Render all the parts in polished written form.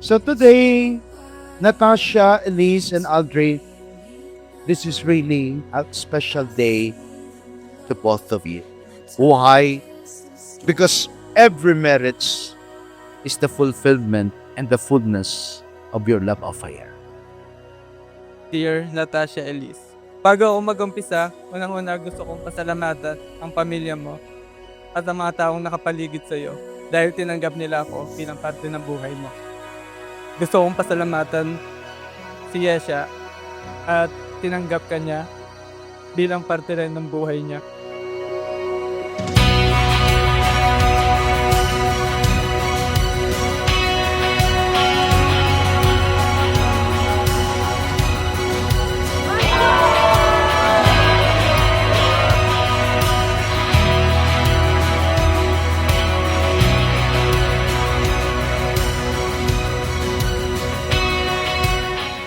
So today, Natasha, Elise, and Audrey, this is really a special day to both of you. Why? Because every marriage is the fulfillment and the fullness of your love affair. Dear Natasha Elise, bago ako mag-umpisa, unang-una gusto kong pasalamatan ang pamilya mo at ang mga taong nakapaligid sa iyo dahil tinanggap nila ako bilang parte ng buhay mo. Gusto kong pasalamatan si Yesha at tinanggap ka niya bilang parte rin ng buhay niya.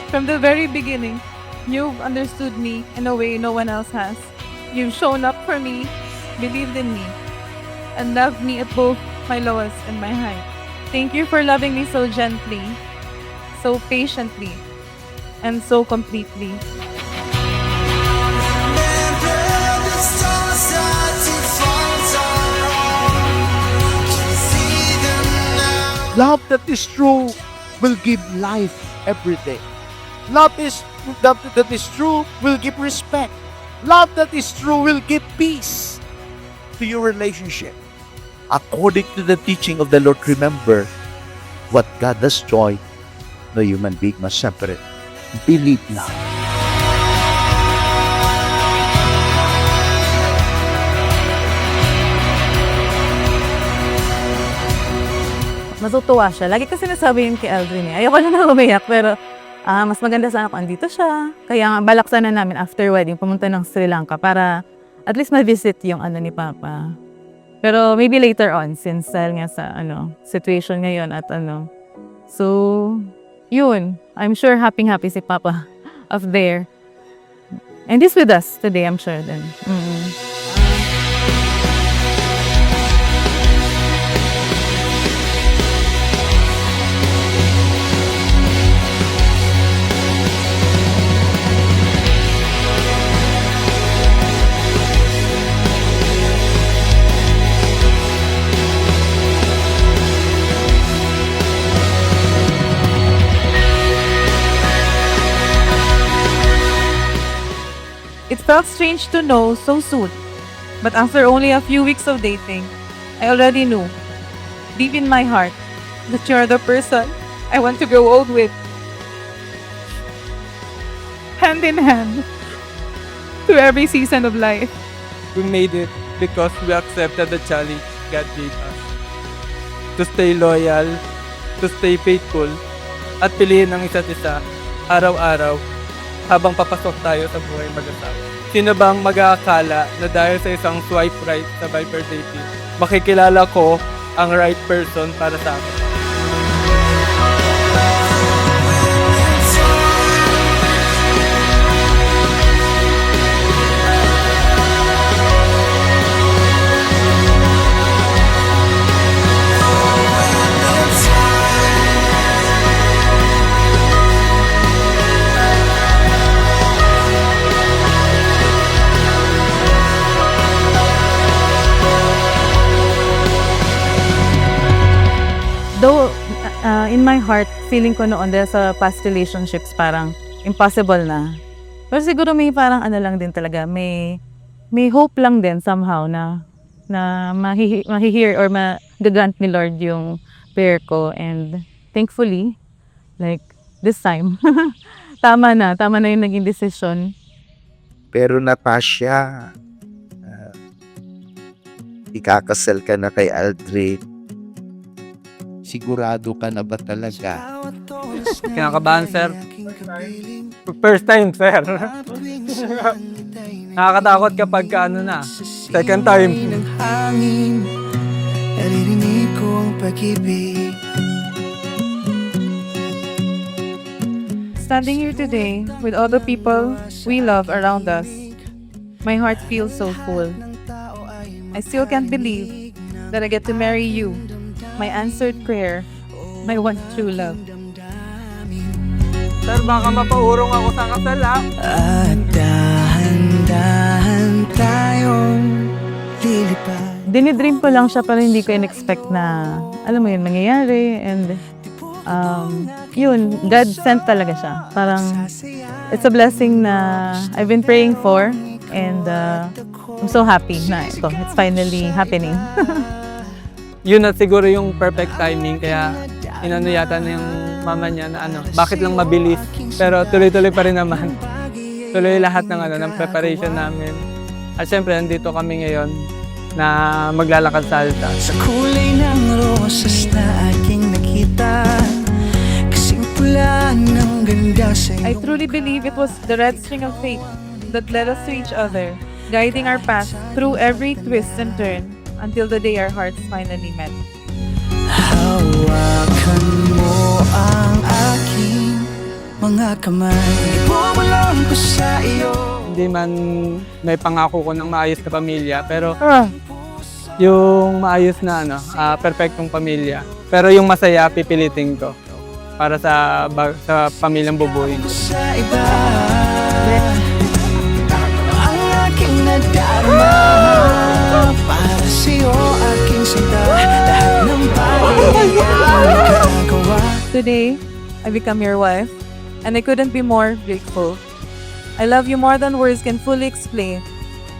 From the very beginning, you've understood me in a way no one else has. You've shown up for me, believed in me, and loved me at both my lowest and my high. Thank you for loving me so gently, so patiently, and so completely. Love that is true will give life every day. Love that is true will give respect. Love that is true will give peace to your relationship. According to the teaching of the Lord, remember what God does joy, no human being must separate. Believe love. Matutuwa siya. Lagi kasi nasabi yun kay Aldrin eh. Ayoko lang na umiyak, pero mas maganda sana kung andito siya. Kaya nga, balak sana namin after wedding, pumunta ng Sri Lanka para at least ma-visit yung ni Papa. Pero maybe later on, since dahil nga sa situation ngayon at So, yun. I'm sure happy si Papa up there. And he's with us today, I'm sure then. It felt strange to know so soon, but after only a few weeks of dating, I already knew, deep in my heart, that you're the person I want to grow old with. Hand in hand, through every season of life. We made it because we accepted the challenge God gave us. To stay loyal, to stay faithful, at piliin ang isa't isa araw-araw habang papasok tayo sa buhay mag-asawa. Sino bang mag-aakala na dahil sa isang swipe right sa Viber Dating, makikilala ko ang right person para sa akin? Though, in my heart, feeling ko noon dahil sa past relationships, parang impossible na. Pero siguro may parang lang din talaga, may hope lang din somehow na mahi-hear or mag-grant ni Lord yung prayer ko. And thankfully, like this time, tama na yung naging decision. Pero Natasha, ikakasal ka na kay Aldrin. Sigurado ka na ba talaga? Kinakabahan, sir. First time, sir. Nakakatakot kapag second time. Ng hangin, naririnig ko ang pag-ibig. Standing here today with all the people we love around us, my heart feels so full. I still can't believe that I get to marry you, my answered prayer, my one true love. Sir, baka mapaurong ako sa kasal ah. At dahan-dahan tayong lilipad. Dinidream ko lang siya pero hindi ko in-expect na, alam mo yun, mangyayari. And yun, God sent talaga siya. Parang, it's a blessing na I've been praying for. And I'm so happy na ito, it's finally happening. Yun na siguro yung perfect timing. Kaya inano yata na yung mama niya na ano, bakit lang mabilis? Pero tuloy-tuloy pa rin naman. Tuloy lahat ng ng preparation namin. At syempre, andito kami ngayon na maglalakad sa altar. Sa kulay ng rosas na aking nakita, kasing pula ng ganda sa I iyong truly believe it was the red string of fate that led us to each other, guiding our path through every twist and turn until the day our hearts finally met. hawakan mo ang aking mga kamay. Ibubulong ko sa iyo. Hindi man may pangako ko ng maayos na pamilya, pero yung maayos na perfectong pamilya. Pero yung masaya, pipilitin ko para sa pamilyang bubuin. Sa iba ang aking nadarama para sa'yo aking sinta. Lahat ng bagay ay ginagawa. Today, I become your wife, and I couldn't be more grateful. I love you more than words can fully explain,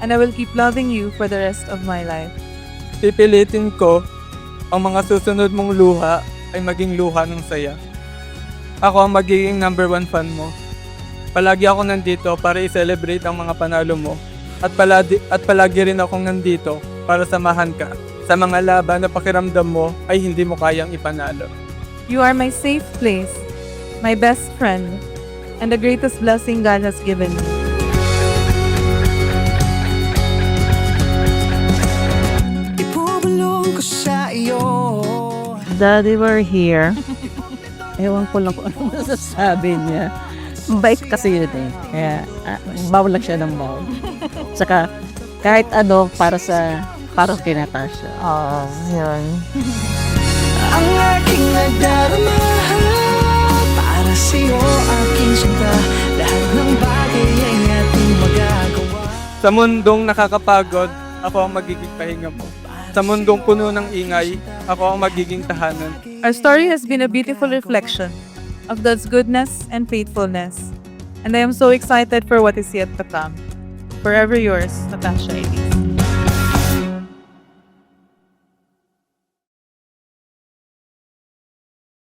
and I will keep loving you for the rest of my life. Pipilitin ko ang mga susunod mong luha ay maging luha ng saya. Ako ang magiging #1 fan mo. Palagi ako nandito para i-celebrate ang mga panalo mo. At palagi rin akong nandito para samahan ka sa mga laban na pakiramdam mo ay hindi mo kayang ipanalo. You are my safe place, my best friend, and the greatest blessing God has given me. Ibubulong ko sa iyo. Daddy, we're here. Ewan ko lang kung ano masasabi niya. Bait kasi yun eh. Kaya bawal lang siya ng bawal. Saka kahit ano para kay Natasha. Oo, yun. Ang aking nadarama para sa'yo aking sinta. Lahat ng bagay ay ating magagawa. Sa mundong nakakapagod, ako ang magiging pahinga mo. Sa mundong puno ng ingay, ako ang magiging tahanan. Our story has been a beautiful reflection of God's goodness and faithfulness, and I am so excited for what is yet to come. Forever yours, Natasha Elise.